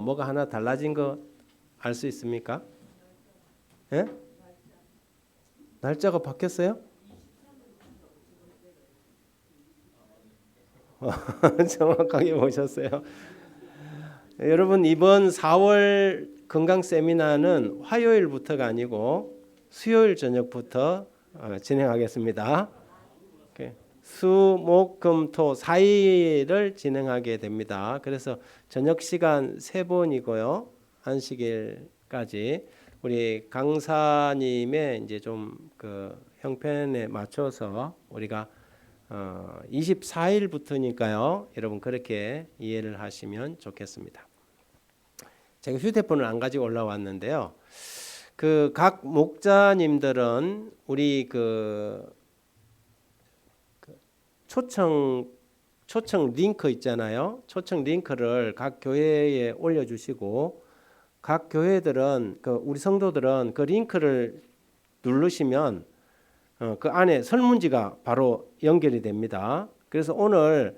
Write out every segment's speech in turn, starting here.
뭐가 하나 달라진 거 알 수 있습니까? 예? 날짜가 바뀌었어요? 정확하게 보셨어요. 여러분 이번 4월 건강 세미나는 화요일부터가 아니고 수요일 저녁부터 진행하겠습니다. 수, 목, 금, 토 4일을 진행하게 됩니다. 그래서 저녁 시간 3번이고요. 안식일까지 우리 강사님의 이제 좀 그 형편에 맞춰서 우리가 24일부터니까요. 여러분 그렇게 이해를 하시면 좋겠습니다. 제가 휴대폰을 안 가지고 올라왔는데요. 그 각 목자님들은 우리 그 초청 링크 있잖아요. 초청 링크를 각 교회에 올려주시고 각 교회들은 우리 성도들은 그 링크를 누르시면 그 안에 설문지가 바로 연결이 됩니다. 그래서 오늘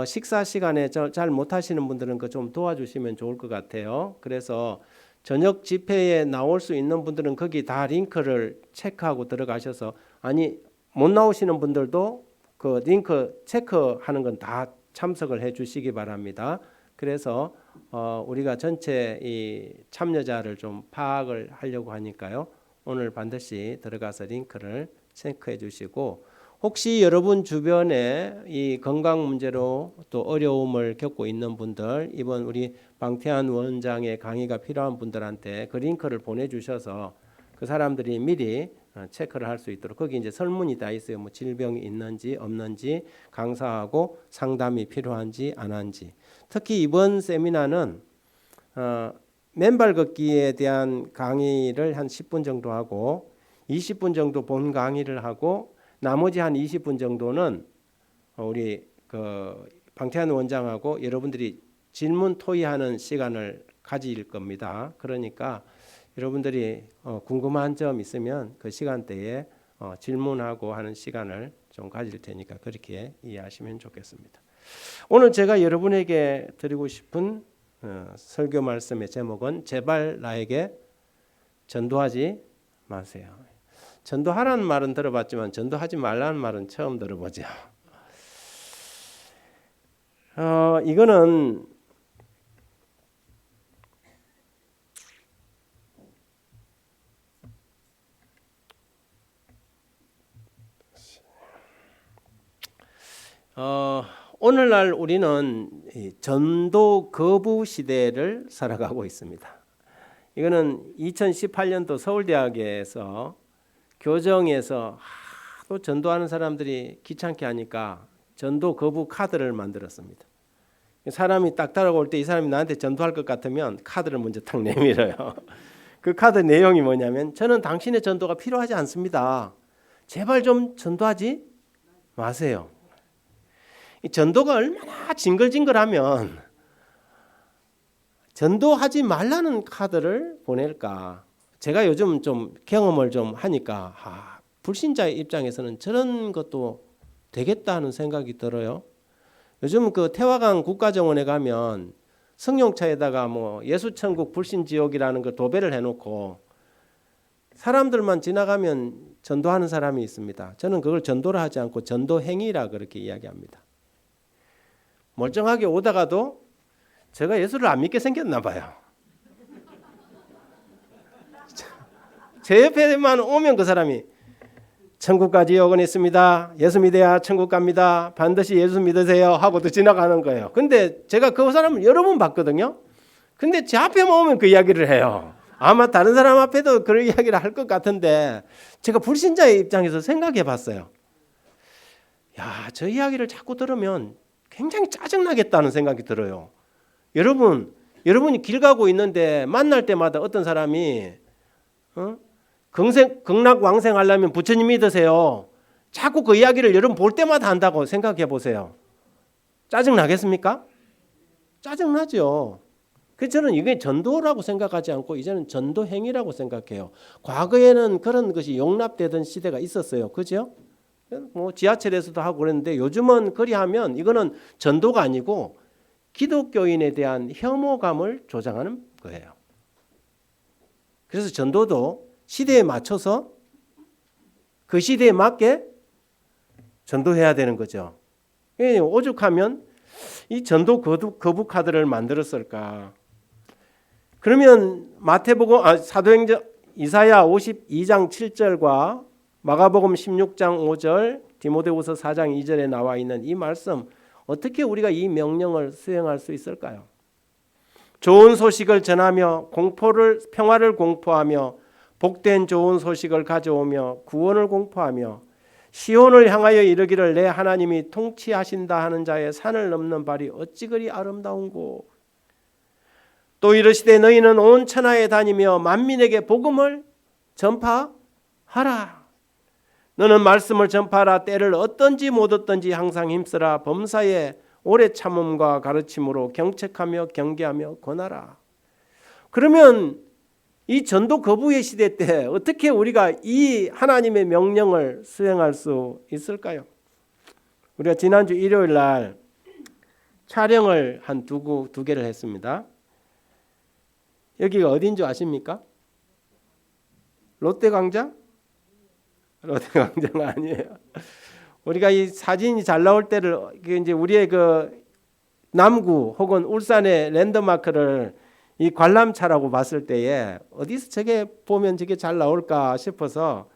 식사 시간에 잘 못하시는 분들은 그 좀 도와주시면 좋을 것 같아요. 그래서 저녁 집회에 나올 수 있는 분들은 거기 다 링크를 체크하고 들어가셔서 못 나오시는 분들도 그 링크 체크하는 건 다 참석을 해주시기 바랍니다. 그래서 우리가 전체 이 참여자를 좀 파악을 하려고 하니까요. 오늘 반드시 들어가서 링크를 체크해 주시고 혹시 여러분 주변에 이 건강 문제로 또 어려움을 겪고 있는 분들 이번 우리 방태환 원장의 강의가 필요한 분들한테 그 링크를 보내주셔서 그 사람들이 미리 체크를 할 수 있도록 거기 이제 설문이 다 있어요. 뭐 질병이 있는지 없는지 강사하고 상담이 필요한지 안 한지. 특히 이번 세미나는 맨발 걷기에 대한 강의를 한 10분 정도 하고 20분 정도 본 강의를 하고 나머지 한 20분 정도는 우리 그 방태환 원장하고 여러분들이 질문 토의하는 시간을 가질 겁니다. 그러니까 여러분들이 궁금한 점 있으면 그 시간대에 질문하고 하는 시간을 좀 가질 테니까 그렇게 이해하시면 좋겠습니다. 오늘 제가 여러분에게 드리고 싶은 설교 말씀의 제목은 제발 나에게 전도하지 마세요. 전도하라는 말은 들어봤지만 전도하지 말라는 말은 처음 들어보죠. 이거는 오늘날 우리는 전도 거부 시대를 살아가고 있습니다. 이거는 2018년도 서울대학에서 교정에서 또 전도하는 사람들이 귀찮게 하니까 전도 거부 카드를 만들었습니다. 사람이 딱 따라올 때 이 사람이 나한테 전도할 것 같으면 카드를 먼저 탁 내밀어요. 그 카드 내용이 뭐냐면 저는 당신의 전도가 필요하지 않습니다. 제발 좀 전도하지 마세요. 이 전도가 얼마나 징글징글하면 전도하지 말라는 카드를 보낼까. 제가 요즘 좀 경험을 좀 하니까 불신자의 입장에서는 저런 것도 되겠다 하는 생각이 들어요. 요즘 그 태화강 국가정원에 가면 승용차에다가 뭐 예수천국 불신지옥이라는 거 도배를 해놓고 사람들만 지나가면 전도하는 사람이 있습니다. 저는 그걸 전도를 하지 않고 전도행위라 그렇게 이야기합니다. 멀쩡하게 오다가도 제가 예수를 안 믿게 생겼나 봐요. 제 옆에만 오면 그 사람이 천국까지 여건 있습니다. 예수 믿어야 천국 갑니다. 반드시 예수 믿으세요 하고도 지나가는 거예요. 근데 제가 그 사람을 여러 번 봤거든요. 근데 제 앞에만 오면 그 이야기를 해요. 아마 다른 사람 앞에도 그런 이야기를 할 것 같은데 제가 불신자의 입장에서 생각해 봤어요. 저 이야기를 자꾸 들으면 굉장히 짜증나겠다는 생각이 들어요. 여러분이 길 가고 있는데 만날 때마다 어떤 사람이 극락왕생하려면 부처님 믿으세요. 자꾸 그 이야기를 여러분 볼 때마다 한다고 생각해 보세요. 짜증나겠습니까? 짜증나죠. 그래서 저는 이게 전도라고 생각하지 않고 이제는 전도행위라고 생각해요. 과거에는 그런 것이 용납되던 시대가 있었어요. 그죠? 뭐 지하철에서도 하고 그랬는데 요즘은 그리하면 이거는 전도가 아니고 기독교인에 대한 혐오감을 조장하는 거예요. 그래서 전도도 시대에 맞춰서 그 시대에 맞게 전도해야 되는 거죠. 오죽하면 이 전도 거부 카드를 만들었을까? 그러면 사도행전 이사야 52장 7절과 마가복음 16장 5절, 디모데후서 4장 2절에 나와 있는 이 말씀, 어떻게 우리가 이 명령을 수행할 수 있을까요? 좋은 소식을 전하며 평화를 공포하며 복된 좋은 소식을 가져오며 구원을 공포하며 시온을 향하여 이르기를 내 하나님이 통치하신다 하는 자의 산을 넘는 발이 어찌 그리 아름다운고. 또 이르시되 너희는 온 천하에 다니며 만민에게 복음을 전파하라. 너는 말씀을 전파하라. 때를 얻든지 못 얻든지 항상 힘쓰라. 범사에 오래 참음과 가르침으로 경책하며 경계하며 권하라. 그러면 이 전도 거부의 시대 때 어떻게 우리가 이 하나님의 명령을 수행할 수 있을까요? 우리가 지난주 일요일 날 촬영을 한 두 개를 했습니다. 여기가 어딘 줄 아십니까? 롯데광장? 롯데광장 아니에요. 우리가 이 사진이 잘 나올 때를 이제 우리의 그 남구 혹은 울산의 랜드마크를 이 관람차라고 봤을 때에 어디서 저게 보면 저게 잘 나올까 싶어서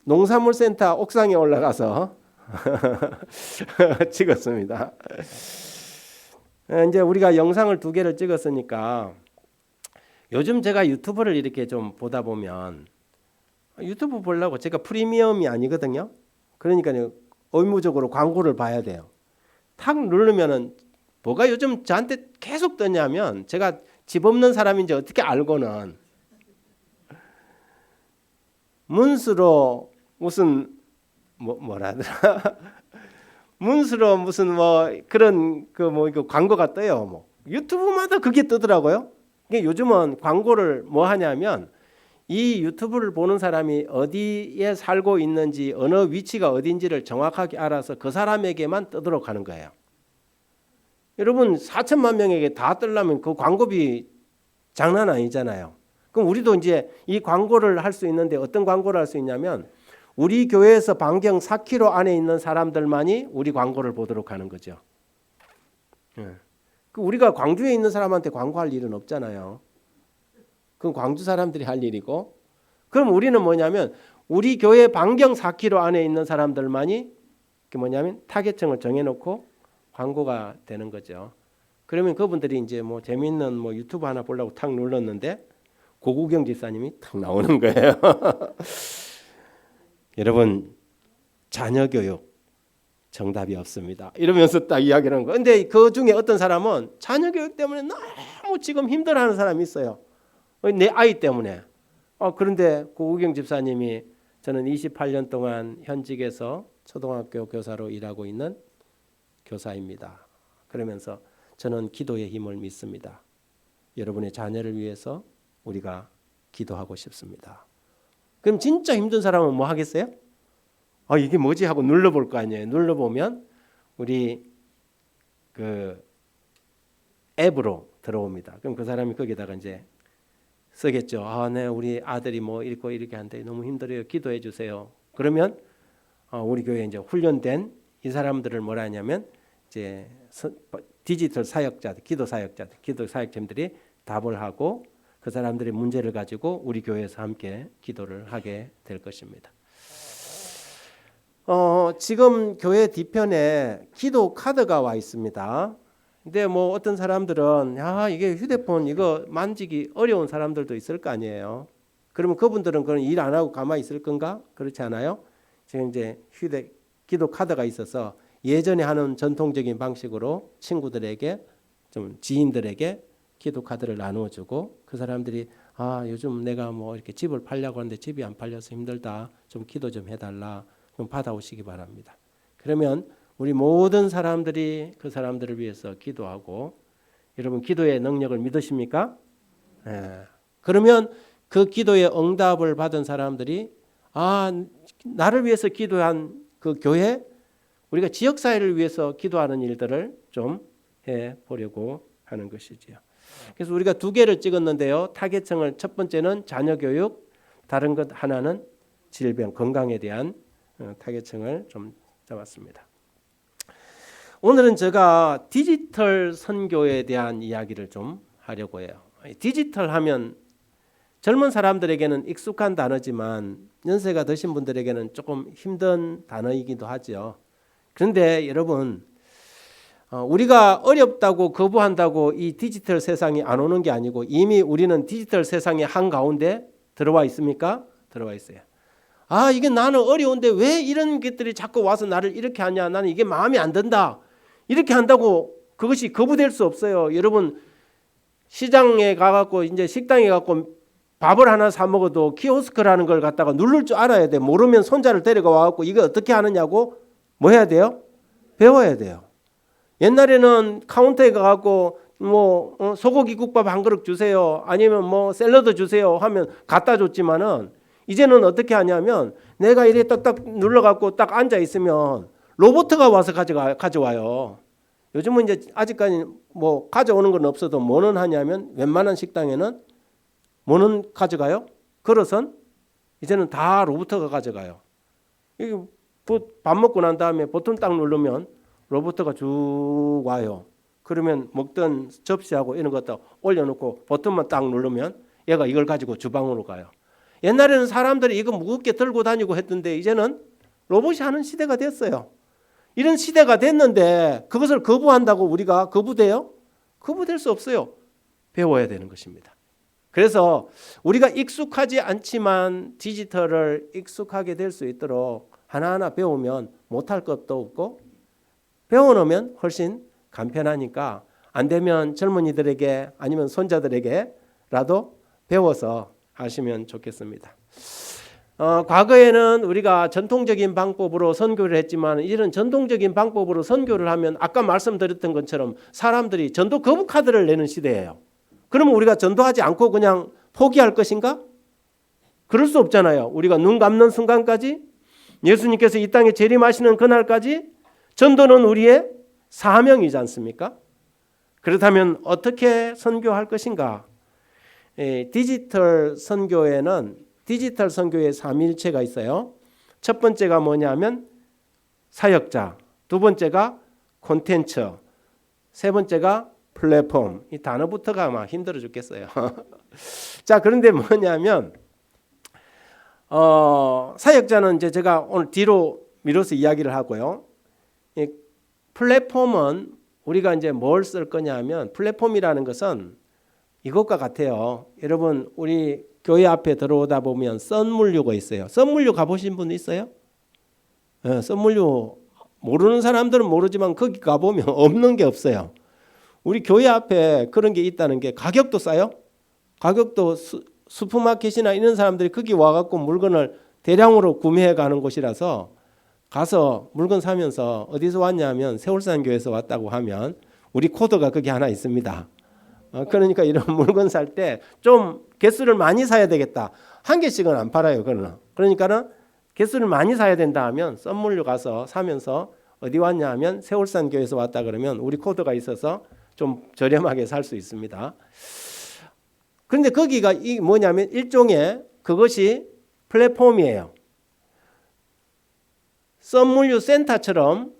농산물센터 옥상에 올라가서 찍었습니다. 이제 우리가 영상을 2개를 찍었으니까 요즘 제가 유튜브를 이렇게 좀 보다 보면 유튜브 보려고 제가 프리미엄이 아니거든요. 그러니까 의무적으로 광고를 봐야 돼요. 탁 누르면은 뭐가 요즘 저한테 계속 뜨냐면 제가 집 없는 사람인지 어떻게 알고는 문수로 무슨 뭐라더라 문수로 무슨 그런 이거 광고가 떠요. 유튜브마다 그게 뜨더라고요. 요즘은 광고를 뭐 하냐면 이 유튜브를 보는 사람이 어디에 살고 있는지 어느 위치가 어딘지를 정확하게 알아서 그 사람에게만 뜨도록 하는 거예요. 여러분 4천만 명에게 다 뜨려면 그 광고비 장난 아니잖아요. 그럼 우리도 이제 이 광고를 할 수 있는데 어떤 광고를 할 수 있냐면 우리 교회에서 반경 4km 안에 있는 사람들만이 우리 광고를 보도록 하는 거죠. 우리가 광주에 있는 사람한테 광고할 일은 없잖아요. 그건 광주 사람들이 할 일이고, 그럼 우리는 뭐냐면 우리 교회 반경 4km 안에 있는 사람들만이 타겟층을 정해놓고 광고가 되는 거죠. 그러면 그분들이 이제 재밌는 유튜브 하나 보려고 탁 눌렀는데 고구경 집사님이 탁 나오는 거예요. 여러분 자녀 교육 정답이 없습니다. 이러면서 딱 이야기를 하는 거예요. 근데 그 중에 어떤 사람은 자녀 교육 때문에 너무 지금 힘들어하는 사람이 있어요. 내 아이 때문에. 그런데 고우경 집사님이 저는 28년 동안 현직에서 초등학교 교사로 일하고 있는 교사입니다. 그러면서 저는 기도의 힘을 믿습니다. 여러분의 자녀를 위해서 우리가 기도하고 싶습니다. 그럼 진짜 힘든 사람은 뭐 하겠어요? 이게 뭐지 하고 눌러볼 거 아니에요. 눌러보면 우리 그 앱으로 들어옵니다. 그럼 그 사람이 거기다가 이제 쓰겠죠. 네, 우리 아들이 읽고 이렇게 한데 너무 힘들어요. 기도해 주세요. 그러면 우리 교회에 이제 훈련된 이 사람들을 뭐라 하냐면 이제 디지털 사역자들, 기도 사역자들이 답을 하고 그 사람들의 문제를 가지고 우리 교회에서 함께 기도를 하게 될 것입니다. 지금 교회 뒤편에 기도 카드가 와 있습니다. 근데 어떤 사람들은 이게 휴대폰 이거 만지기 어려운 사람들도 있을 거 아니에요. 그러면 그분들은 그런 일 안 하고 가만히 있을 건가? 그렇지 않아요? 지금 이제 기도 카드가 있어서 예전에 하는 전통적인 방식으로 친구들에게 좀 지인들에게 기도 카드를 나누어주고 그 사람들이 요즘 내가 이렇게 집을 팔려고 하는데 집이 안 팔려서 힘들다. 좀 기도 좀 해달라. 좀 받아오시기 바랍니다. 그러면 우리 모든 사람들이 그 사람들을 위해서 기도하고, 여러분 기도의 능력을 믿으십니까? 그러면 그 기도의 응답을 받은 사람들이 나를 위해서 기도한 그 교회 우리가 지역사회를 위해서 기도하는 일들을 좀 해보려고 하는 것이지요. 그래서 우리가 2개를 찍었는데요. 타겟층을 첫 번째는 자녀교육, 다른 것 하나는 질병, 건강에 대한 타겟층을 좀 잡았습니다. 오늘은 제가 디지털 선교에 대한 이야기를 좀 하려고 해요. 디지털 하면 젊은 사람들에게는 익숙한 단어지만 연세가 드신 분들에게는 조금 힘든 단어이기도 하죠. 그런데 여러분, 우리가 어렵다고 거부한다고 이 디지털 세상이 안 오는 게 아니고 이미 우리는 디지털 세상의 한가운데 들어와 있습니까? 들어와 있어요. 아, 이게 나는 어려운데 왜 이런 것들이 자꾸 와서 나를 이렇게 하냐, 나는 이게 마음에 안 든다, 이렇게 한다고 그것이 거부될 수 없어요. 여러분, 시장에 가갖고 이제 식당에 가고 밥을 하나 사 먹어도 키오스크라는 걸 갖다가 누를 줄 알아야 돼. 모르면 손자를 데리고 와갖고 이거 어떻게 하느냐고 뭐 해야 돼요? 배워야 돼요. 옛날에는 카운터에 가갖고 뭐 소고기 국밥 한 그릇 주세요, 아니면 뭐 샐러드 주세요 하면 갖다 줬지만은 이제는 어떻게 하냐면 내가 이렇게 딱딱 눌러갖고 딱 앉아 있으면 로봇가 와서 가져와요. 요즘은 이제 아직까지 뭐 가져오는 건 없어도 뭐는 하냐면 웬만한 식당에는 뭐는 가져가요? 그릇은 이제는 다 로봇가 가져가요. 이게 밥 먹고 난 다음에 버튼 딱 누르면 로봇가 쭉 와요. 그러면 먹던 접시하고 이런 것도 올려놓고 버튼만 딱 누르면 얘가 이걸 가지고 주방으로 가요. 옛날에는 사람들이 이거 무겁게 들고 다니고 했던데 이제는 로봇이 하는 시대가 됐어요. 이런 시대가 됐는데 그것을 거부한다고 우리가 거부돼요? 거부될 수 없어요. 배워야 되는 것입니다. 그래서 우리가 익숙하지 않지만 디지털을 익숙하게 될 수 있도록 하나하나 배우면 못할 것도 없고 배워놓으면 훨씬 간편하니까 안 되면 젊은이들에게 아니면 손자들에게라도 배워서 하시면 좋겠습니다. 과거에는 우리가 전통적인 방법으로 선교를 했지만 이런 전통적인 방법으로 선교를 하면 아까 말씀드렸던 것처럼 사람들이 전도 거부 카드를 내는 시대예요. 그러면 우리가 전도하지 않고 그냥 포기할 것인가? 그럴 수 없잖아요. 우리가 눈 감는 순간까지, 예수님께서 이 땅에 재림하시는 그날까지 전도는 우리의 사명이지 않습니까? 그렇다면 어떻게 선교할 것인가? 디지털 선교에는 디지털 선교의 삼위일체가 있어요. 첫 번째가 뭐냐면 사역자, 두 번째가 콘텐츠, 세 번째가 플랫폼. 이 단어부터가 막 힘들어 죽겠어요. 자, 그런데 뭐냐면 사역자는 이제 제가 오늘 뒤로 미뤄서 이야기를 하고요. 이 플랫폼은 우리가 이제 뭘 쓸 거냐면 플랫폼이라는 것은 이것과 같아요. 여러분, 우리 교회 앞에 들어오다 보면 썬물류가 있어요. 썬물류 가보신 분 있어요? 네, 썬물류 모르는 사람들은 모르지만 거기 가보면 없는 게 없어요. 우리 교회 앞에 그런 게 있다는 게 가격도 싸요. 가격도 슈퍼마켓이나 이런 사람들이 거기 와갖고 물건을 대량으로 구매해 가는 곳이라서 가서 물건 사면서 어디서 왔냐면 세월산교에서 왔다고 하면 우리 코드가 거기 하나 있습니다. 그러니까 이런 물건 살 때 좀 개수를 많이 사야 되겠다. 한 개씩은 안 팔아요. 그러니까는 개수를 많이 사야 된다 하면 썬물류 가서 사면서 어디 왔냐 하면 세월산교에서 왔다 그러면 우리 코드가 있어서 좀 저렴하게 살 수 있습니다. 그런데 거기가 뭐냐면 일종의 그것이 플랫폼이에요. 썬물류 센터처럼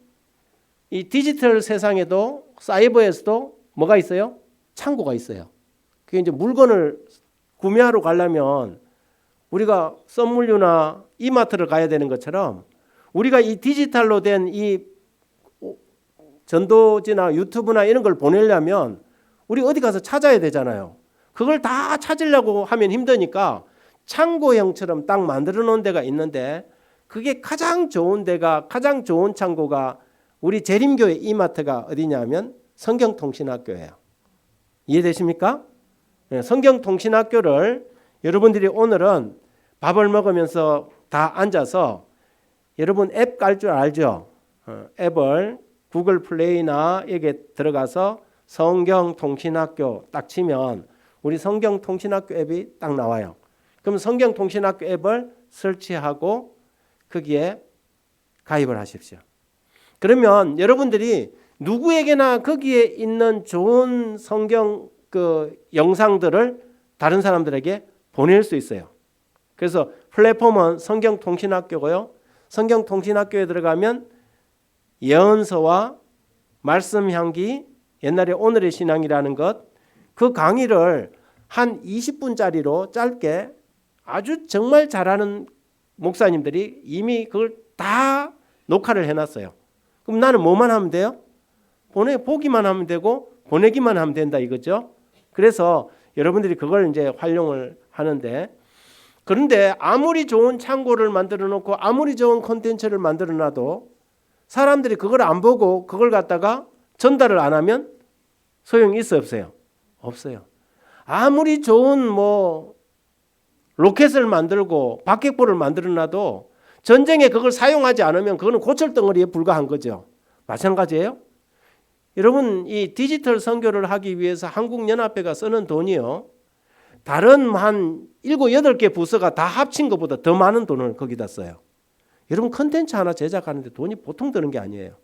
이 디지털 세상에도 사이버에서도 뭐가 있어요? 창고가 있어요. 그게 이제 물건을 구매하러 가려면 우리가 썬물류나 이마트를 가야 되는 것처럼 우리가 이 디지털로 된 이 전도지나 유튜브나 이런 걸 보내려면 우리 어디 가서 찾아야 되잖아요. 그걸 다 찾으려고 하면 힘드니까 창고형처럼 딱 만들어 놓은 데가 있는데 그게 가장 좋은 데가 가장 좋은 창고가 우리 재림교회 이마트가 어디냐면 성경통신학교예요. 이해되십니까? 네, 성경통신학교를 여러분들이 오늘은 밥을 먹으면서 다 앉아서 여러분 앱 깔 줄 알죠? 앱을 구글 플레이나 여기에 들어가서 성경통신학교 딱 치면 우리 성경통신학교 앱이 딱 나와요. 그럼 성경통신학교 앱을 설치하고 거기에 가입을 하십시오. 그러면 여러분들이 누구에게나 거기에 있는 좋은 성경 그 영상들을 다른 사람들에게 보낼 수 있어요. 그래서 플랫폼은 성경통신학교고요. 성경통신학교에 들어가면 예언서와 말씀향기, 옛날에 오늘의 신앙이라는 것, 그 강의를 한 20분짜리로 짧게 아주 정말 잘하는 목사님들이 이미 그걸 다 녹화를 해놨어요. 그럼 나는 뭐만 하면 돼요? 보기만 하면 되고 보내기만 하면 된다 이거죠. 그래서 여러분들이 그걸 이제 활용을 하는데, 그런데 아무리 좋은 창고를 만들어 놓고 아무리 좋은 콘텐츠를 만들어 놔도 사람들이 그걸 안 보고 그걸 갖다가 전달을 안 하면 소용이 있어 없어요? 없어요. 아무리 좋은 로켓을 만들고 박격포를 만들어 놔도 전쟁에 그걸 사용하지 않으면 그거는 고철덩어리에 불과한 거죠. 마찬가지예요. 여러분, 이 디지털 선교를 하기 위해서 한국연합회가 쓰는 돈이요, 다른 한 7, 8개 부서가 다 합친 것보다 더 많은 돈을 거기다 써요. 여러분, 컨텐츠 하나 제작하는데 돈이 보통 드는 게 아니에요.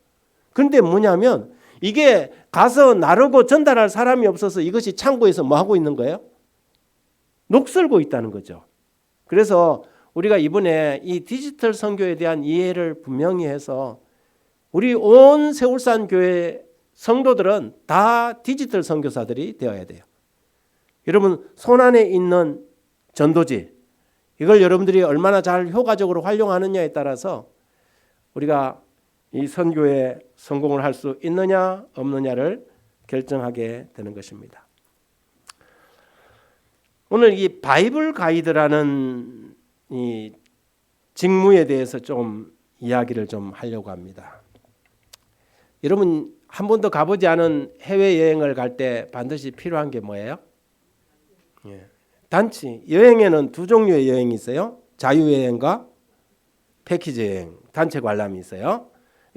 그런데 뭐냐면 이게 가서 나르고 전달할 사람이 없어서 이것이 창고에서 뭐 하고 있는 거예요? 녹슬고 있다는 거죠. 그래서 우리가 이번에 이 디지털 선교에 대한 이해를 분명히 해서 우리 온 세울산 교회 성도들은 다 디지털 선교사들이 되어야 돼요. 여러분, 손안에 있는 전도지, 이걸 여러분들이 얼마나 잘 효과적으로 활용하느냐에 따라서 우리가 이 선교에 성공을 할 수 있느냐 없느냐를 결정하게 되는 것입니다. 오늘 이 바이블 가이드라는 이 직무에 대해서 좀 이야기를 좀 하려고 합니다. 여러분, 한 번도 가보지 않은 해외여행을 갈 때 반드시 필요한 게 뭐예요? 단체 여행에는 두 종류의 여행이 있어요. 자유여행과 패키지 여행, 단체 관람이 있어요.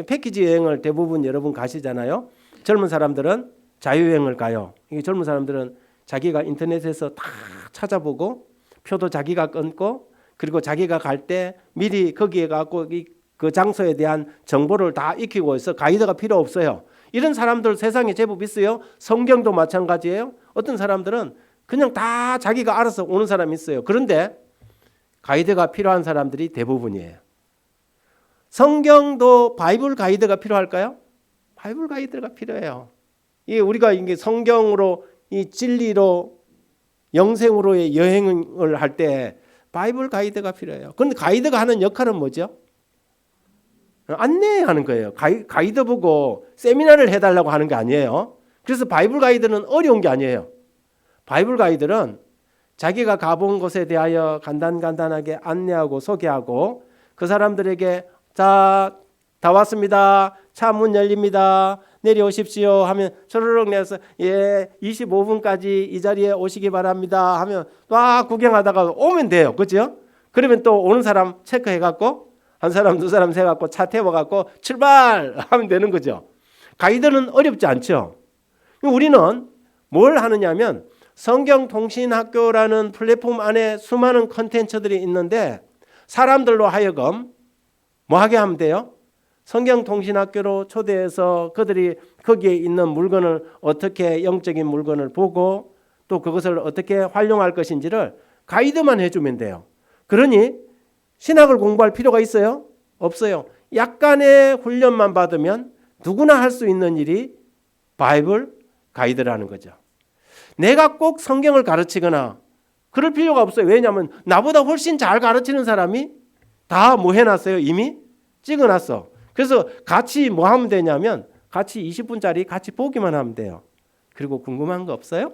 패키지 여행을 대부분 여러분 가시잖아요. 젊은 사람들은 자유여행을 가요. 이 젊은 사람들은 자기가 인터넷에서 다 찾아보고 표도 자기가 끊고, 그리고 자기가 갈 때 미리 거기에 가고 그 장소에 대한 정보를 다 익히고 있어. 가이드가 필요 없어요. 이런 사람들 세상에 제법 있어요. 성경도 마찬가지예요. 어떤 사람들은 그냥 다 자기가 알아서 오는 사람이 있어요. 그런데 가이드가 필요한 사람들이 대부분이에요. 성경도 바이블 가이드가 필요할까요? 바이블 가이드가 필요해요. 이게 우리가 이게 성경으로 이 진리로 영생으로의 여행을 할 때 바이블 가이드가 필요해요. 그런데 가이드가 하는 역할은 뭐죠? 안내하는 거예요. 가이드 보고 세미나를 해달라고 하는 게 아니에요. 그래서 바이블 가이드는 어려운 게 아니에요. 바이블 가이드는 자기가 가본 곳에 대하여 간단하게 안내하고 소개하고, 그 사람들에게 자, 다 왔습니다. 차 문 열립니다. 내려오십시오 하면 초르륵 내서 25분까지 이 자리에 오시기 바랍니다 하면 막 구경하다가 오면 돼요. 그렇죠? 그러면 또 오는 사람 체크해갖고 한 사람 두 사람 세갖고 차 태워갖고 출발 하면 되는 거죠. 가이드는 어렵지 않죠. 우리는 뭘 하느냐면 성경통신학교라는 플랫폼 안에 수많은 컨텐츠들이 있는데 사람들로 하여금 뭐 하게 하면 돼요? 성경통신학교로 초대해서 그들이 거기에 있는 물건을 어떻게, 영적인 물건을 보고 또 그것을 어떻게 활용할 것인지를 가이드만 해주면 돼요. 그러니 신학을 공부할 필요가 있어요? 없어요. 약간의 훈련만 받으면 누구나 할 수 있는 일이 바이블 가이드라는 거죠. 내가 꼭 성경을 가르치거나 그럴 필요가 없어요. 왜냐하면 나보다 훨씬 잘 가르치는 사람이 다 뭐 해놨어요? 이미 찍어놨어. 그래서 같이 뭐 하면 되냐면 같이 20분짜리 같이 보기만 하면 돼요. 그리고 궁금한 거 없어요?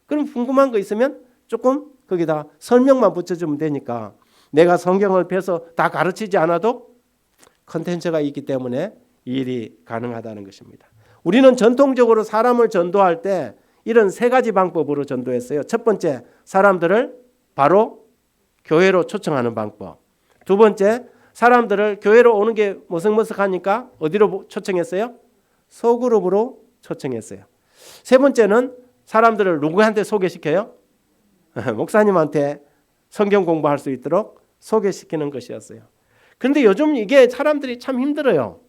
그럼 궁금한 거 있으면 조금 거기다 설명만 붙여주면 되니까 내가 성경을 펴서 다 가르치지 않아도 컨텐츠가 있기 때문에 이 일이 가능하다는 것입니다. 우리는 전통적으로 사람을 전도할 때 이런 세 가지 방법으로 전도했어요. 첫 번째, 사람들을 바로 교회로 초청하는 방법. 두 번째, 사람들을 교회로 오는 게 머쓱머쓱하니까 어디로 초청했어요? 소그룹으로 초청했어요. 세 번째는 사람들을 누구한테 소개시켜요? 목사님한테 성경 공부할 수 있도록 소개시키는 것이었어요. 그런데 요즘 이게 사람들이 참 힘들어요.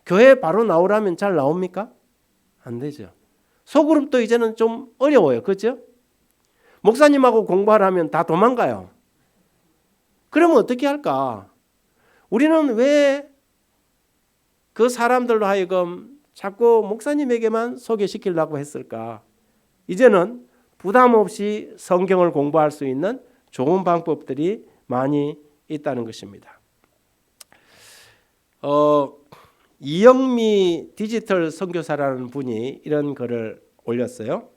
교회 바로 나오라면 잘 나옵니까? 안 되죠. 소그룹도 이제는 좀 어려워요. 그렇죠? 목사님하고 공부하라면 다 도망가요. 그러면 어떻게 할까? 우리는 왜 그 사람들로 하여금 자꾸 목사님에게만 소개시키려고 했을까? 이제는 부담 없이 성경을 공부할 수 있는 좋은 방법들이 많이 있다는 것입니다. 이영미 디지털 선교사라는 분이 이런 글을 올렸어요.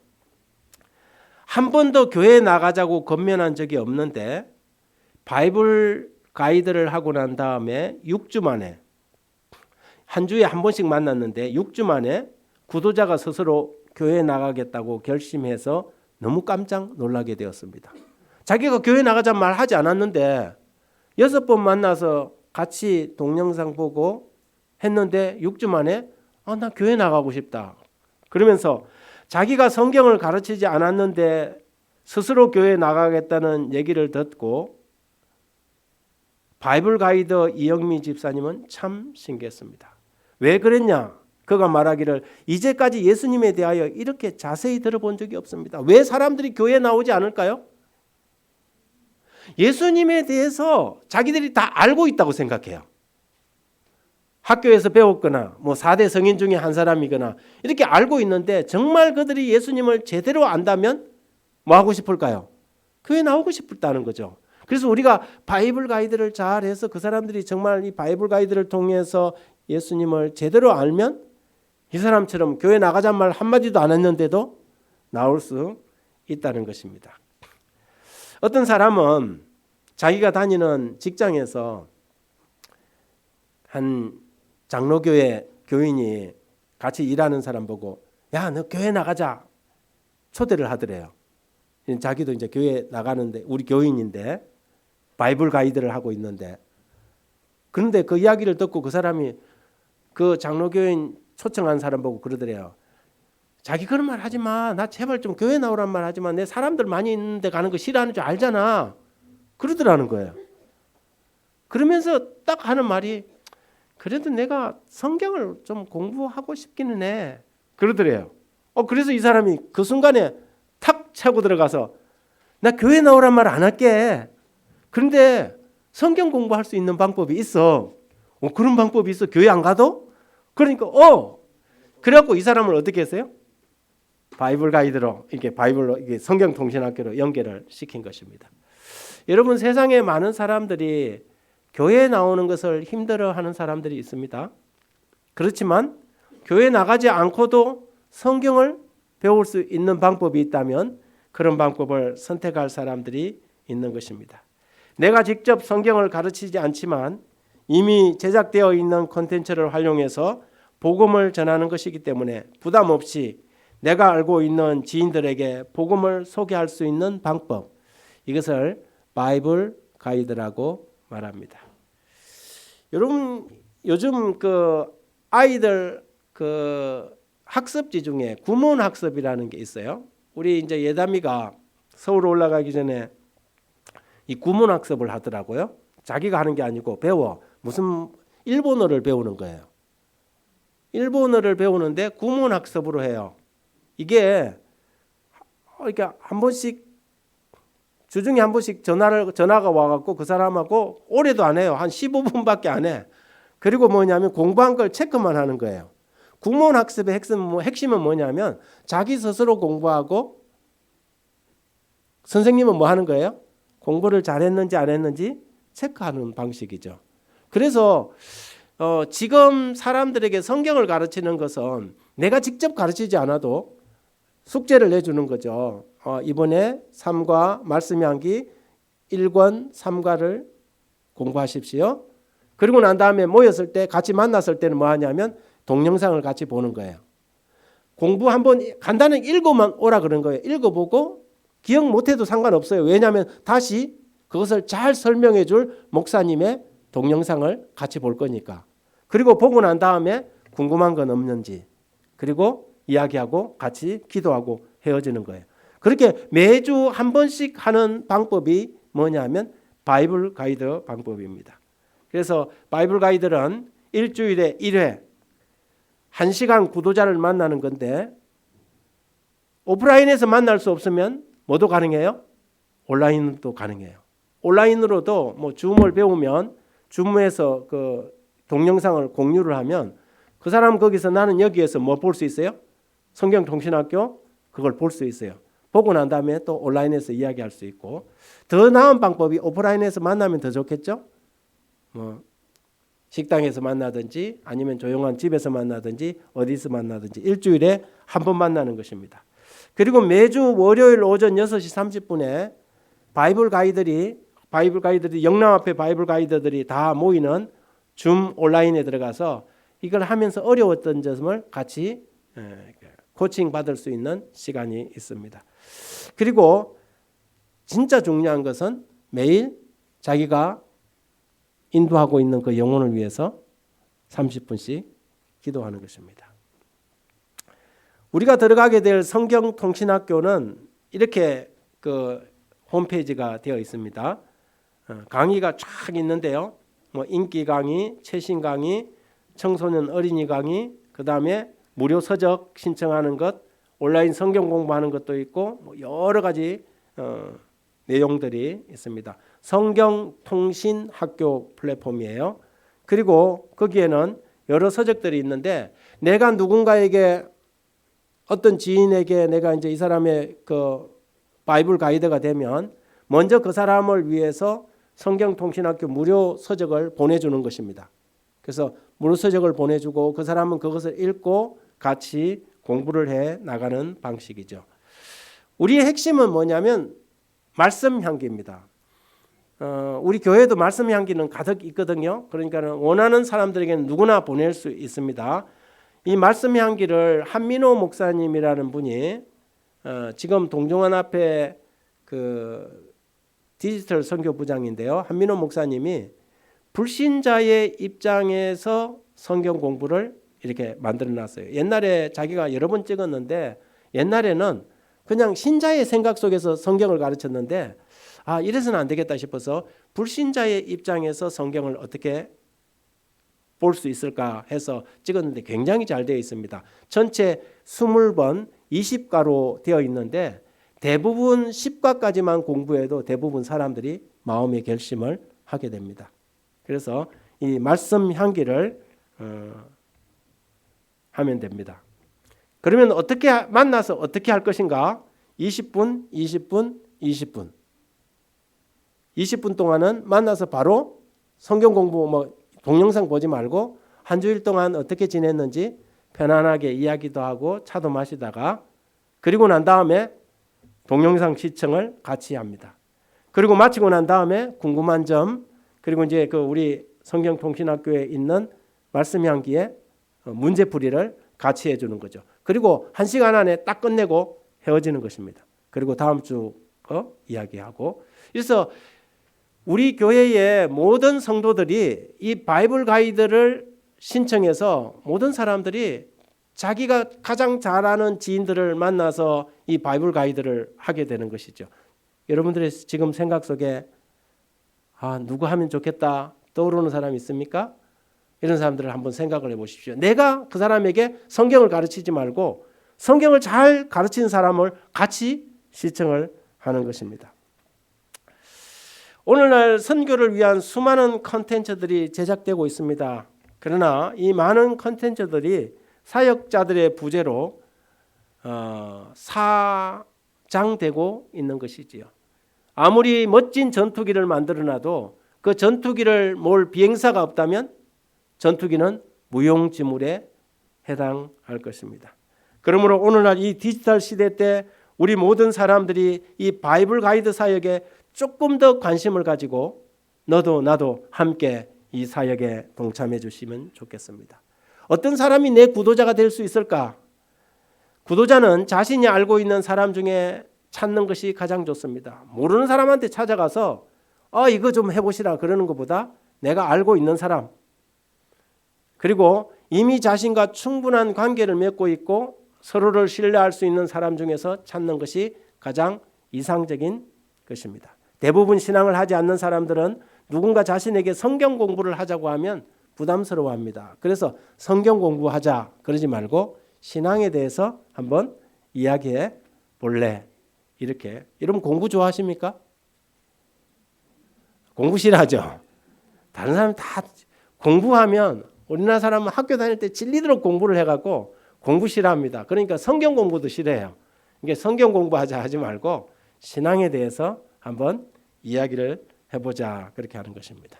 한 번도 교회에 나가자고 건면한 적이 없는데 바이블 가이드를 하고 난 다음에 6주 만에, 한 주에 한 번씩 만났는데 6주 만에 구도자가 스스로 교회에 나가겠다고 결심해서 너무 깜짝 놀라게 되었습니다. 자기가 교회 나가자 말하지 않았는데 6번 만나서 같이 동영상 보고 했는데 6주 만에 나 교회 나가고 싶다. 그러면서 자기가 성경을 가르치지 않았는데 스스로 교회 나가겠다는 얘기를 듣고 바이블 가이드 이영미 집사님은 참 신기했습니다. 왜 그랬냐? 그가 말하기를 이제까지 예수님에 대하여 이렇게 자세히 들어본 적이 없습니다. 왜 사람들이 교회에 나오지 않을까요? 예수님에 대해서 자기들이 다 알고 있다고 생각해요. 학교에서 배웠거나 4대 성인 중에 한 사람이거나 이렇게 알고 있는데 정말 그들이 예수님을 제대로 안다면 뭐 하고 싶을까요? 교회 나오고 싶다는 거죠. 그래서 우리가 바이블 가이드를 잘 해서 그 사람들이 정말 이 바이블 가이드를 통해서 예수님을 제대로 알면 이 사람처럼 교회 나가자 말 한마디도 안 했는데도 나올 수 있다는 것입니다. 어떤 사람은 자기가 다니는 직장에서 한 장로교회 교인이 같이 일하는 사람 보고 야, 너 교회 나가자 초대를 하더래요. 자기도 이제 교회 나가는데 우리 교인인데 바이블 가이드를 하고 있는데 그런데 그 이야기를 듣고 그 사람이 그 장로교인 초청한 사람 보고 그러더래요. 자기 그런 말 하지 마. 나 제발 좀 교회 나오란 말 하지 마. 내 사람들 많이 있는데 가는 거 싫어하는 줄 알잖아. 그러더라는 거예요. 그러면서 딱 하는 말이 그래도 내가 성경을 좀 공부하고 싶기는 해. 그러더래요. 그래서 이 사람이 그 순간에 탁 차고 들어가서 나 교회 나오란 말 안 할게. 그런데 성경 공부할 수 있는 방법이 있어. 그런 방법이 있어. 교회 안 가도? 그러니까 그래갖고 이 사람을 어떻게 했어요? 바이블 가이드로 이렇게 바이블로 이게 성경 통신학교로 연결을 시킨 것입니다. 여러분 세상에 많은 사람들이 교회에 나오는 것을 힘들어하는 사람들이 있습니다. 그렇지만 교회 나가지 않고도 성경을 배울 수 있는 방법이 있다면 그런 방법을 선택할 사람들이 있는 것입니다. 내가 직접 성경을 가르치지 않지만 이미 제작되어 있는 콘텐츠를 활용해서 복음을 전하는 것이기 때문에 부담 없이 내가 알고 있는 지인들에게 복음을 소개할 수 있는 방법, 이것을 바이블 가이드라고 말합니다. 여러분 요즘 그 아이들 그 학습지 중에 구몬 학습이라는 게 있어요. 우리 이제 예담이가 서울 올라가기 전에 이 구몬 학습을 하더라고요. 자기가 하는 게 아니고 배워. 무슨 일본어를 배우는 거예요. 일본어를 배우는데 구몬 학습으로 해요. 이게 이렇게 한 번씩 주중에 한 번씩 전화가 와갖고 그 사람하고 오래도 안 해요. 한 15분밖에 안 해. 그리고 뭐냐면 공부한 걸 체크만 하는 거예요. 구몬 학습의 핵심은 뭐냐면 자기 스스로 공부하고 선생님은 뭐 하는 거예요? 공부를 잘했는지 안 했는지 체크하는 방식이죠. 그래서 지금 사람들에게 성경을 가르치는 것은 내가 직접 가르치지 않아도 숙제를 내주는 거죠. 이번에 3과 말씀 향기 1권 3과를 공부하십시오. 그리고 난 다음에 모였을 때 같이 만났을 때는 뭐 하냐면 동영상을 같이 보는 거예요. 공부 한번 간단하게 읽어만 오라 그런 거예요. 읽어보고 기억 못해도 상관없어요. 왜냐하면 다시 그것을 잘 설명해 줄 목사님의 동영상을 같이 볼 거니까. 그리고 보고 난 다음에 궁금한 건 없는지 그리고 이야기하고 같이 기도하고 헤어지는 거예요. 그렇게 매주 한 번씩 하는 방법이 뭐냐면 바이블 가이드 방법입니다. 그래서 바이블 가이드는 일주일에 1회 1시간 구도자를 만나는 건데 오프라인에서 만날 수 없으면 뭐도 가능해요? 온라인도 가능해요. 온라인으로도 뭐 줌을 배우면 줌에서 그 동영상을 공유를 하면 그 사람 거기서 나는 여기에서 뭐 볼 수 있어요? 성경통신학교 그걸 볼 수 있어요. 보고 난 다음에 또 온라인에서 이야기할 수 있고 더 나은 방법이 오프라인에서 만나면 더 좋겠죠? 뭐 식당에서 만나든지 아니면 조용한 집에서 만나든지 어디서 만나든지 일주일에 한 번 만나는 것입니다. 그리고 매주 월요일 오전 6시 30분에 바이블 가이드들이 영남 앞에 바이블 가이드들이 다 모이는 줌 온라인에 들어가서 이걸 하면서 어려웠던 점을 같이 코칭 받을 수 있는 시간이 있습니다. 그리고 진짜 중요한 것은 매일 자기가 인도하고 있는 그 영혼을 위해서 30분씩 기도하는 것입니다. 우리가 들어가게 될 성경통신학교는 이렇게 그 홈페이지가 되어 있습니다. 강의가 쫙 있는데요. 뭐 인기 강의, 최신 강의, 청소년 어린이 강의, 그 다음에 무료 서적 신청하는 것, 온라인 성경 공부하는 것도 있고 뭐 여러 가지 내용들이 있습니다. 성경통신학교 플랫폼이에요. 그리고 거기에는 여러 서적들이 있는데 내가 누군가에게 어떤 지인에게 내가 이제 이 사람의 그 바이블 가이드가 되면 먼저 그 사람을 위해서 성경통신학교 무료 서적을 보내주는 것입니다. 그래서 무료 서적을 보내주고 그 사람은 그것을 읽고 같이 공부를 해 나가는 방식이죠. 우리의 핵심은 뭐냐면 말씀 향기입니다. 우리 교회도 말씀 향기는 가득 있거든요. 그러니까 원하는 사람들에게는 누구나 보낼 수 있습니다. 이 말씀 향기를 한민호 목사님이라는 분이 지금 동종원 앞에 그 디지털 선교부장인데요. 한민호 목사님이 불신자의 입장에서 성경 공부를 이렇게 만들어 놨어요. 옛날에 자기가 여러 번 찍었는데 옛날에는 그냥 신자의 생각 속에서 성경을 가르쳤는데 이래서는 안 되겠다 싶어서 불신자의 입장에서 성경을 어떻게 볼 수 있을까 해서 찍었는데 굉장히 잘 되어 있습니다. 전체 20번 20과로 되어 있는데 대부분 10과까지만 공부해도 대부분 사람들이 마음의 결심을 하게 됩니다. 그래서 이 말씀 향기를 하면 됩니다. 그러면 어떻게 만나서 어떻게 할 것인가? 20분, 20분, 20분. 20분 동안은 만나서 바로 성경 공부 동영상 보지 말고 한 주일 동안 어떻게 지냈는지 편안하게 이야기도 하고 차도 마시다가 그리고 난 다음에 동영상 시청을 같이 합니다. 그리고 마치고 난 다음에 궁금한 점 그리고 이제 그 우리 성경통신학교에 있는 말씀 향기에 문제풀이를 같이 해주는 거죠. 그리고 1시간 안에 딱 끝내고 헤어지는 것입니다. 그리고 다음 주 이야기하고 그래서 우리 교회의 모든 성도들이 이 바이블 가이드를 신청해서 모든 사람들이 자기가 가장 잘 아는 지인들을 만나서 이 바이블 가이드를 하게 되는 것이죠. 여러분들의 지금 생각 속에 누구 하면 좋겠다 떠오르는 사람이 있습니까? 이런 사람들을 한번 생각을 해보십시오. 내가 그 사람에게 성경을 가르치지 말고 성경을 잘 가르치는 사람을 같이 시청을 하는 것입니다. 오늘날 선교를 위한 수많은 컨텐츠들이 제작되고 있습니다. 그러나 이 많은 컨텐츠들이 사역자들의 부재로 사장되고 있는 것이지요. 아무리 멋진 전투기를 만들어놔도 그 전투기를 몰 비행사가 없다면 전투기는 무용지물에 해당할 것입니다. 그러므로 오늘날 이 디지털 시대 때 우리 모든 사람들이 이 바이블 가이드 사역에 조금 더 관심을 가지고 너도 나도 함께 이 사역에 동참해 주시면 좋겠습니다. 어떤 사람이 내 구도자가 될 수 있을까? 구도자는 자신이 알고 있는 사람 중에 찾는 것이 가장 좋습니다. 모르는 사람한테 찾아가서 이거 좀 해보시라 그러는 것보다 내가 알고 있는 사람 그리고 이미 자신과 충분한 관계를 맺고 있고 서로를 신뢰할 수 있는 사람 중에서 찾는 것이 가장 이상적인 것입니다. 대부분 신앙을 하지 않는 사람들은 누군가 자신에게 성경 공부를 하자고 하면 부담스러워합니다. 그래서 성경 공부하자 그러지 말고 신앙에 대해서 한번 이야기해 볼래. 이렇게. 여러분 공부 좋아하십니까? 공부 싫어하죠. 다른 사람 다 공부하면 우리나라 사람은 학교 다닐 때 질리도록 공부를 해갖고 공부 싫어합니다. 그러니까 성경 공부도 싫어해요. 이게 성경 공부하자 하지 말고 신앙에 대해서 한번 이야기를 해보자 그렇게 하는 것입니다.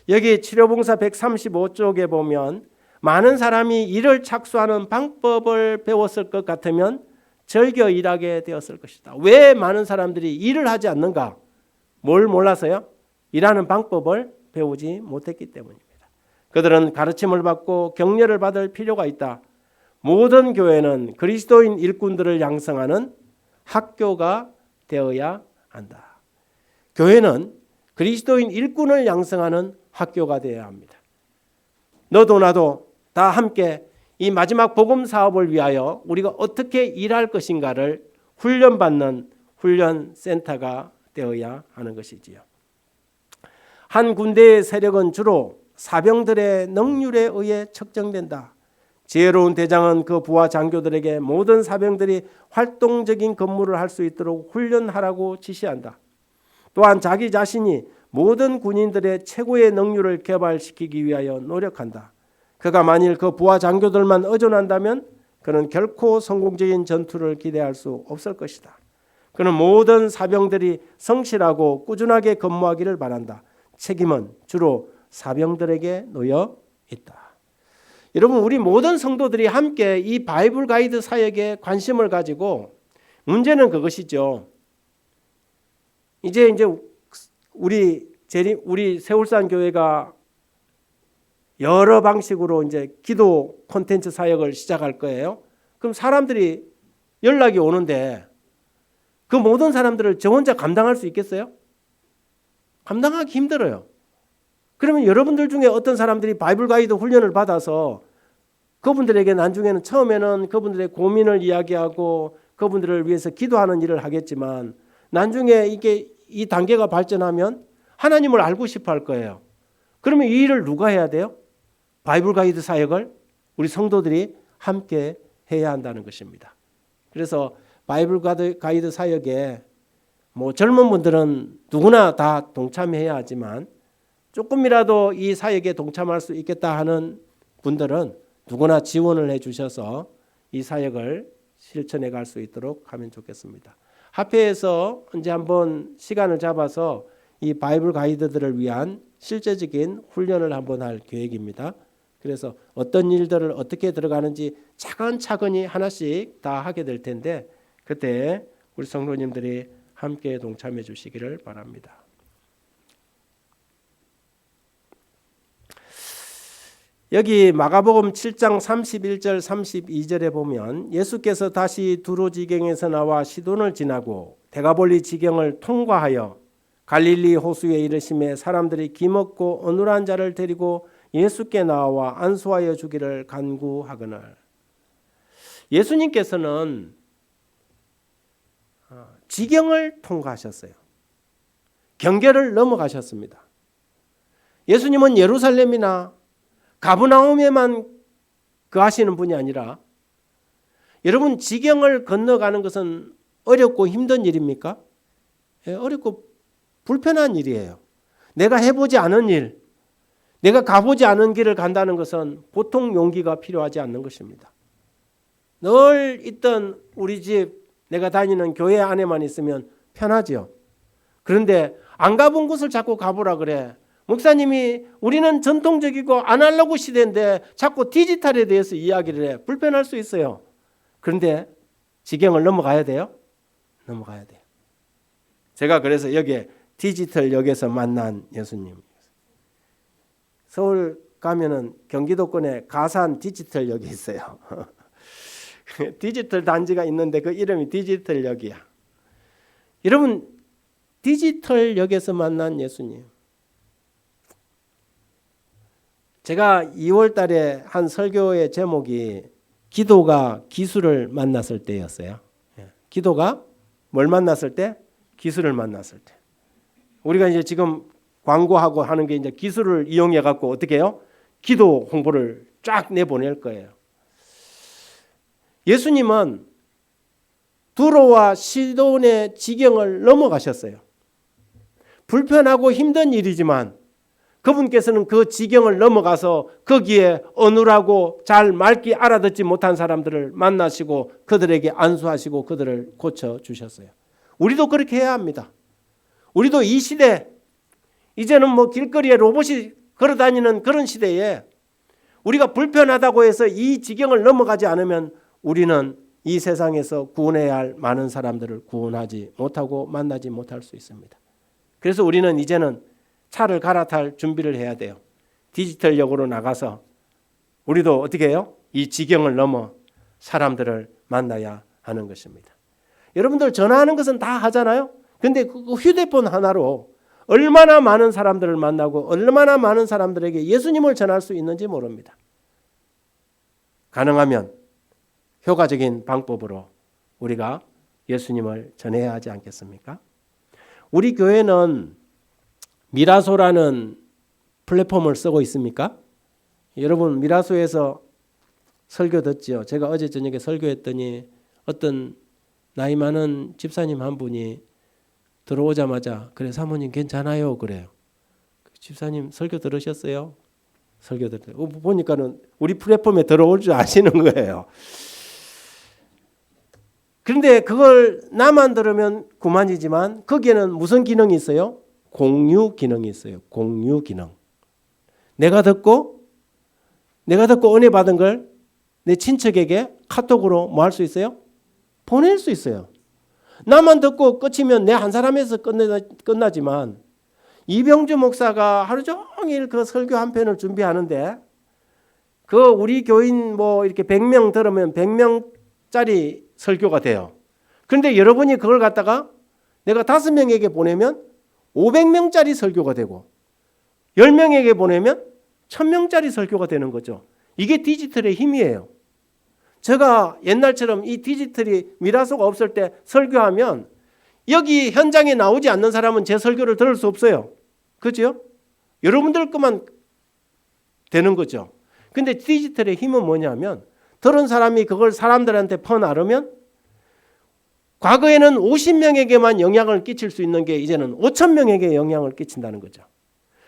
여기 치료봉사 135쪽에 보면 많은 사람이 일을 착수하는 방법을 배웠을 것 같으면 즐겨 일하게 되었을 것이다. 왜 많은 사람들이 일을 하지 않는가? 뭘 몰라서요? 일하는 방법을 배우지 못했기 때문입니다. 그들은 가르침을 받고 격려를 받을 필요가 있다. 모든 교회는 그리스도인 일꾼들을 양성하는 학교가 되어야 한다. 교회는 그리스도인 일꾼을 양성하는 학교가 되어야 합니다. 너도 나도 다 함께 이 마지막 복음 사업을 위하여 우리가 어떻게 일할 것인가를 훈련받는 훈련센터가 되어야 하는 것이지요. 한 군대의 세력은 주로 사병들의 능률에 의해 측정된다. 지혜로운 대장은 그 부하 장교들에게 모든 사병들이 활동적인 근무를 할 수 있도록 훈련하라고 지시한다. 또한 자기 자신이 모든 군인들의 최고의 능률을 개발시키기 위하여 노력한다. 그가 만일 그 부하 장교들만 의존한다면 그는 결코 성공적인 전투를 기대할 수 없을 것이다. 그는 모든 사병들이 성실하고 꾸준하게 근무하기를 바란다. 책임은 주로 사병들에게 놓여 있다. 여러분, 우리 모든 성도들이 함께 이 바이블 가이드 사역에 관심을 가지고 문제는 그것이죠. 이제 우리 세울산 교회가 여러 방식으로 이제 기도 콘텐츠 사역을 시작할 거예요. 그럼 사람들이 연락이 오는데 그 모든 사람들을 저 혼자 감당할 수 있겠어요? 감당하기 힘들어요. 그러면 여러분들 중에 어떤 사람들이 바이블 가이드 훈련을 받아서 그분들에게 나중에는 처음에는 그분들의 고민을 이야기하고 그분들을 위해서 기도하는 일을 하겠지만 나중에 이게 이 단계가 발전하면 하나님을 알고 싶어 할 거예요. 그러면 이 일을 누가 해야 돼요? 바이블 가이드 사역을 우리 성도들이 함께 해야 한다는 것입니다. 그래서 바이블 가이드 사역에 젊은 분들은 누구나 다 동참해야 하지만 조금이라도 이 사역에 동참할 수 있겠다 하는 분들은 누구나 지원을 해 주셔서 이 사역을 실천해 갈 수 있도록 하면 좋겠습니다. 합회에서 이제 한번 시간을 잡아서 이 바이블 가이드들을 위한 실제적인 훈련을 한번 할 계획입니다. 그래서 어떤 일들을 어떻게 들어가는지 차근차근히 하나씩 다 하게 될 텐데 그때 우리 성도님들이 함께 동참해 주시기를 바랍니다. 여기 마가복음 7장 31절 32절에 보면 예수께서 다시 두로 지경에서 나와 시돈을 지나고 데가볼리 지경을 통과하여 갈릴리 호수에 이르심에 사람들이 기먹고 어눌한 자를 데리고 예수께 나와 안수하여 주기를 간구하거늘. 예수님께서는 지경을 통과하셨어요. 경계를 넘어가셨습니다. 예수님은 예루살렘이나 가브나움에만 거하시는 분이 아니라 여러분 지경을 건너가는 것은 어렵고 힘든 일입니까? 어렵고 불편한 일이에요. 내가 해보지 않은 일, 내가 가보지 않은 길을 간다는 것은 보통 용기가 필요하지 않는 것입니다. 늘 있던 우리 집, 내가 다니는 교회 안에만 있으면 편하죠. 그런데 안 가본 곳을 자꾸 가보라 그래. 목사님이 우리는 전통적이고 아날로그 시대인데 자꾸 디지털에 대해서 이야기를 해. 불편할 수 있어요. 그런데 지경을 넘어가야 돼요? 넘어가야 돼요. 제가 그래서 여기에 디지털역에서 만난 예수님. 서울 가면은 경기도권에 가산 디지털역이 있어요. 디지털 단지가 있는데 그 이름이 디지털역이야. 여러분 디지털역에서 만난 예수님. 제가 2월 달에 한 설교의 제목이 기도가 기술을 만났을 때였어요. 기도가 뭘 만났을 때? 기술을 만났을 때. 우리가 이제 지금 광고하고 하는 게 이제 기술을 이용해 갖고 어떻게 해요? 기도 홍보를 쫙 내보낼 거예요. 예수님은 두로와 시돈의 지경을 넘어가셨어요. 불편하고 힘든 일이지만 그분께서는 그 지경을 넘어가서 거기에 어눌하고 잘 말귀 알아듣지 못한 사람들을 만나시고 그들에게 안수하시고 그들을 고쳐주셨어요. 우리도 그렇게 해야 합니다. 우리도 이 시대, 이제는 뭐 길거리에 로봇이 걸어다니는 그런 시대에 우리가 불편하다고 해서 이 지경을 넘어가지 않으면 우리는 이 세상에서 구원해야 할 많은 사람들을 구원하지 못하고 만나지 못할 수 있습니다. 그래서 우리는 이제는 차를 갈아탈 준비를 해야 돼요. 디지털역으로 나가서 우리도 어떻게 해요? 이 지경을 넘어 사람들을 만나야 하는 것입니다. 여러분들 전화하는 것은 다 하잖아요. 근데 그 휴대폰 하나로 얼마나 많은 사람들을 만나고 얼마나 많은 사람들에게 예수님을 전할 수 있는지 모릅니다. 가능하면 효과적인 방법으로 우리가 예수님을 전해야 하지 않겠습니까? 우리 교회는 미라소라는 플랫폼을 쓰고 있습니까? 여러분 미라소에서 설교 듣지요. 제가 어제 저녁에 설교했더니 어떤 나이 많은 집사님 한 분이 들어오자마자 그래 사모님 괜찮아요 그래요. 집사님 설교 들으셨어요? 설교 들었어요. 보니까는 우리 플랫폼에 들어올 줄 아시는 거예요. 그런데 그걸 나만 들으면 그만이지만 거기에는 무슨 기능이 있어요? 공유 기능이 있어요. 공유 기능. 내가 듣고 은혜 받은 걸 내 친척에게 카톡으로 뭐 할 수 있어요? 보낼 수 있어요. 나만 듣고 끝이면 내 한 사람에서 끝나지만 이병주 목사가 하루 종일 그 설교 한 편을 준비하는데 그 우리 교인 뭐 이렇게 100명 들으면 100명짜리 설교가 돼요. 그런데 여러분이 그걸 갖다가 내가 5명에게 보내면 500명짜리 설교가 되고 10명에게 보내면 1000명짜리 설교가 되는 거죠. 이게 디지털의 힘이에요. 제가 옛날처럼 이 디지털이 미라소가 없을 때 설교하면 여기 현장에 나오지 않는 사람은 제 설교를 들을 수 없어요. 그죠? 여러분들 것만 되는 거죠. 근데 디지털의 힘은 뭐냐면 들은 사람이 그걸 사람들한테 퍼나르면 과거에는 50명에게만 영향을 끼칠 수 있는 게 이제는 5,000명에게 영향을 끼친다는 거죠.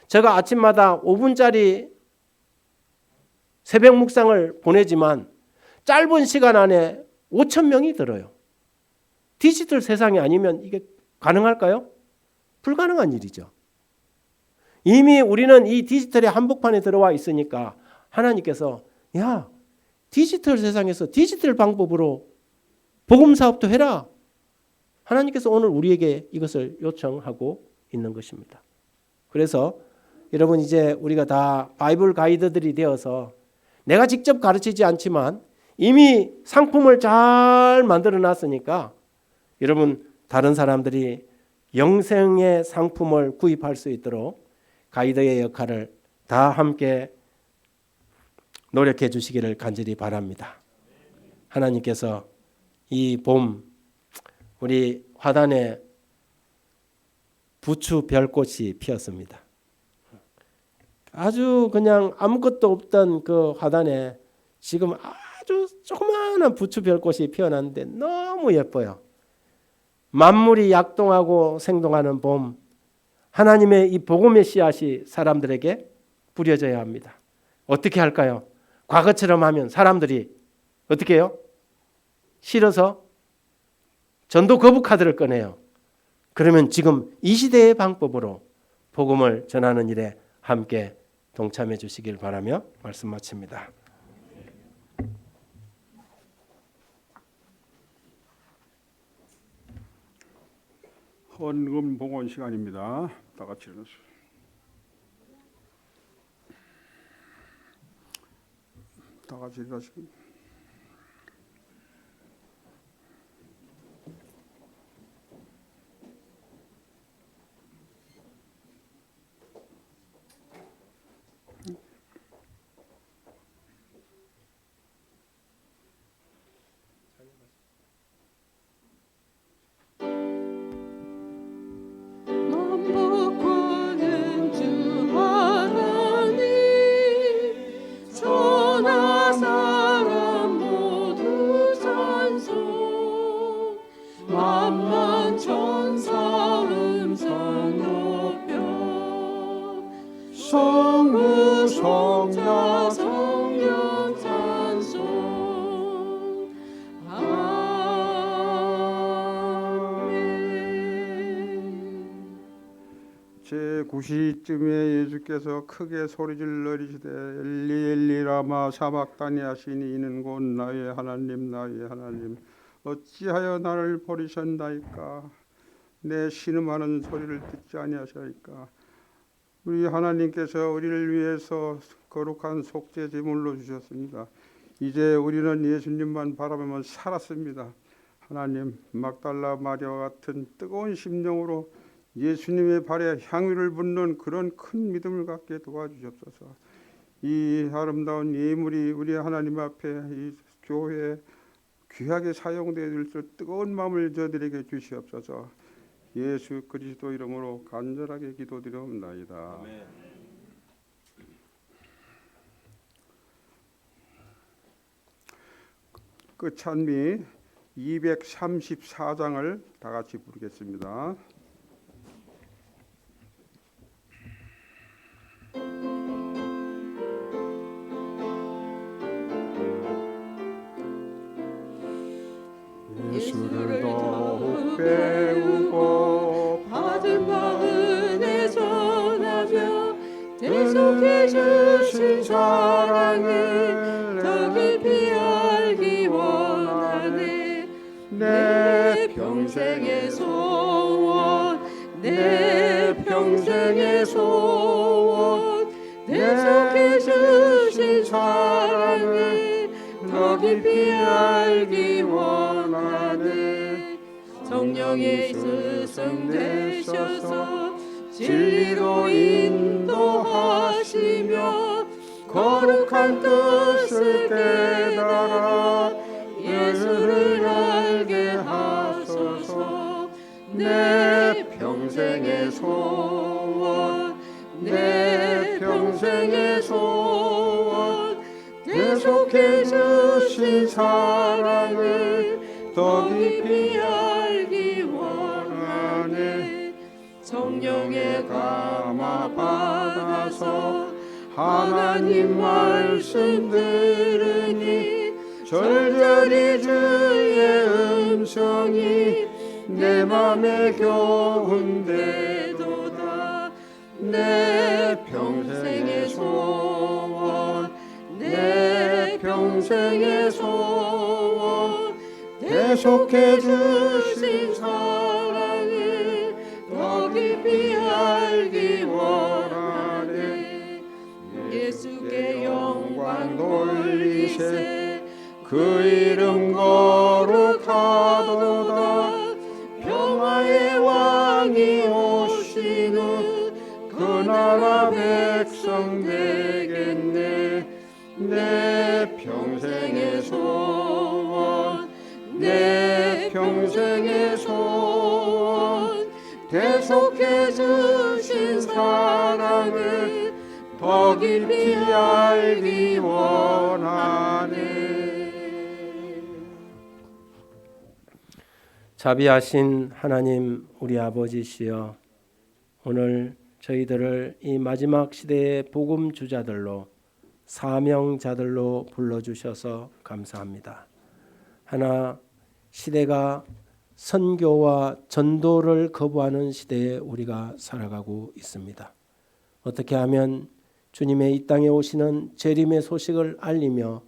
제가 아침마다 5분짜리 새벽 묵상을 보내지만 짧은 시간 안에 5,000명이 들어요. 디지털 세상이 아니면 이게 가능할까요? 불가능한 일이죠. 이미 우리는 이 디지털의 한복판에 들어와 있으니까 하나님께서 야 디지털 세상에서 디지털 방법으로 복음 사업도 해라. 하나님께서 오늘 우리에게 이것을 요청하고 있는 것입니다. 그래서 여러분 이제 우리가 다 바이블 가이드들이 되어서 내가 직접 가르치지 않지만 이미 상품을 잘 만들어 놨으니까 여러분 다른 사람들이 영생의 상품을 구입할 수 있도록 가이드의 역할을 다 함께 노력해 주시기를 간절히 바랍니다. 하나님께서 이 봄 우리 화단에 부추 별꽃이 피었습니다. 아주 그냥 아무것도 없던 그 화단에 지금 아주 조그마한 부추 별꽃이 피어났는데 너무 예뻐요. 만물이 약동하고 생동하는 봄, 하나님의 이 복음의 씨앗이 사람들에게 뿌려져야 합니다. 어떻게 할까요? 과거처럼 하면 사람들이 어떻게 해요? 싫어서 전도 거부 카드를 꺼내요. 그러면 지금 이 시대의 방법으로 복음을 전하는 일에 함께 동참해 주시길 바라며 말씀 마칩니다. 헌금 봉헌 시간입니다. 다 같이 일어나서 다 같이 일어나시고 만만 천사 음성 높여 성부 성자 성자 성령 찬송 아멘. 제9시쯤에 예수께서 크게 소리질러 이르시되 엘리 엘리 라마 사박다니 하시니 이는 곧 나의 하나님 나의 하나님 어찌하여 나를 버리셨나이까. 내 신음하는 소리를 듣지 아니하시나이까. 우리 하나님께서 우리를 위해서 거룩한 속죄 제물로 주셨습니다. 이제 우리는 예수님만 바라보면 살았습니다. 하나님, 막달라 마리아와 같은 뜨거운 심령으로 예수님의 발에 향유를 붓는 그런 큰 믿음을 갖게 도와주시옵소서. 이 아름다운 예물이 우리 하나님 앞에 이 교회에 귀하게 사용되어 줄 뜨거운 마음을 저들에게 주시옵소서. 예수 그리스도 이름으로 간절하게 기도드리옵나이다. 끝찬미 234장을 다 같이 부르겠습니다. 예수를 더욱 배우고 받은 바 은혜 전하며 대속해 주신 사랑을 더 깊이 알기 원하네. 내 평생의 소원 내 평생의 소원 대속해 주신 사랑을 더 깊이 알기 원하네. 성령의 스승 되셔서 진리로 인도하시며 거룩한 뜻을 깨달아 예수를 알게 하소서. 내 평생의 소원 내 평생의 소원 대속해 주신 사랑을 더 깊이 알기 원하네. 성령의 감화 받아서 하나님 말씀 들으니 절절히 주의 음성이 내 맘에 교훈되도다. 내 평생의 소원 내 평생의 소원 대속해 주신 사랑을 더 깊이 알기 원하네. 예수께 영광 돌리세 그 이름 거룩하도다. 평화의 왕이 오시는 그 나라 백성 되겠네. 내 평생의 소원 내 평생의 소원 대속해 주신 사랑을 더 깊이 알기 원하네. 자비하신 하나님 우리 아버지시여, 오늘 저희들을 이 마지막 시대의 복음 주자들로 사명자들로 불러주셔서 감사합니다. 하나, 시대가 선교와 전도를 거부하는 시대에 우리가 살아가고 있습니다. 어떻게 하면 주님의 이 땅에 오시는 재림의 소식을 알리며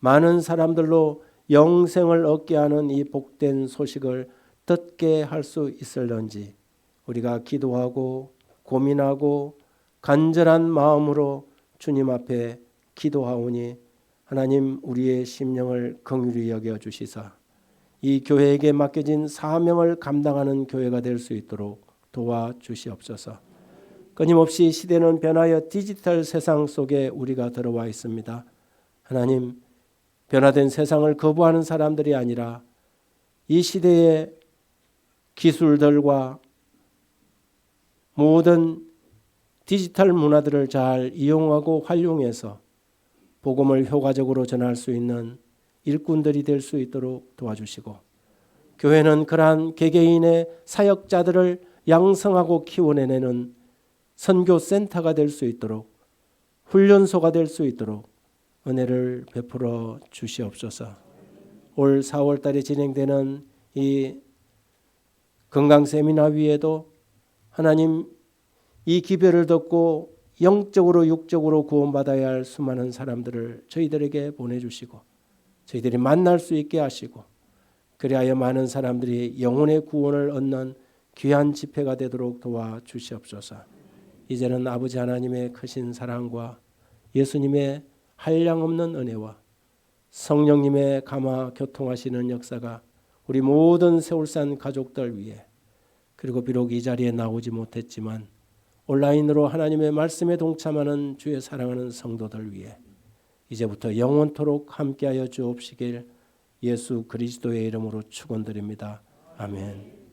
많은 사람들로 영생을 얻게 하는 이 복된 소식을 듣게 할 수 있을런지 우리가 기도하고 고민하고 간절한 마음으로 주님 앞에 기도하오니 하나님 우리의 심령을 긍휼히 여겨 주시사 이 교회에게 맡겨진 사명을 감당하는 교회가 될 수 있도록 도와주시옵소서. 끊임없이 시대는 변하여 디지털 세상 속에 우리가 들어와 있습니다. 하나님, 변화된 세상을 거부하는 사람들이 아니라 이 시대의 기술들과 모든 디지털 문화들을 잘 이용하고 활용해서 복음을 효과적으로 전할 수 있는 일꾼들이 될 수 있도록 도와주시고, 교회는 그러한 개개인의 사역자들을 양성하고 키워내는 선교센터가 될 수 있도록, 훈련소가 될 수 있도록 은혜를 베풀어 주시옵소서. 올 4월 달에 진행되는 이 건강 세미나 위에도 하나님, 이 기별을 듣고 영적으로 육적으로 구원받아야 할 수많은 사람들을 저희들에게 보내주시고 저희들이 만날 수 있게 하시고, 그리하여 많은 사람들이 영혼의 구원을 얻는 귀한 집회가 되도록 도와주시옵소서. 이제는 아버지 하나님의 크신 사랑과 예수님의 한량없는 은혜와 성령님의 감화 교통하시는 역사가 우리 모든 세울산 가족들 위해, 그리고 비록 이 자리에 나오지 못했지만 온라인으로 하나님의 말씀에 동참하는 주의 사랑하는 성도들 위해 이제부터 영원토록 함께하여 주옵시길 예수 그리스도의 이름으로 축원드립니다. 아멘.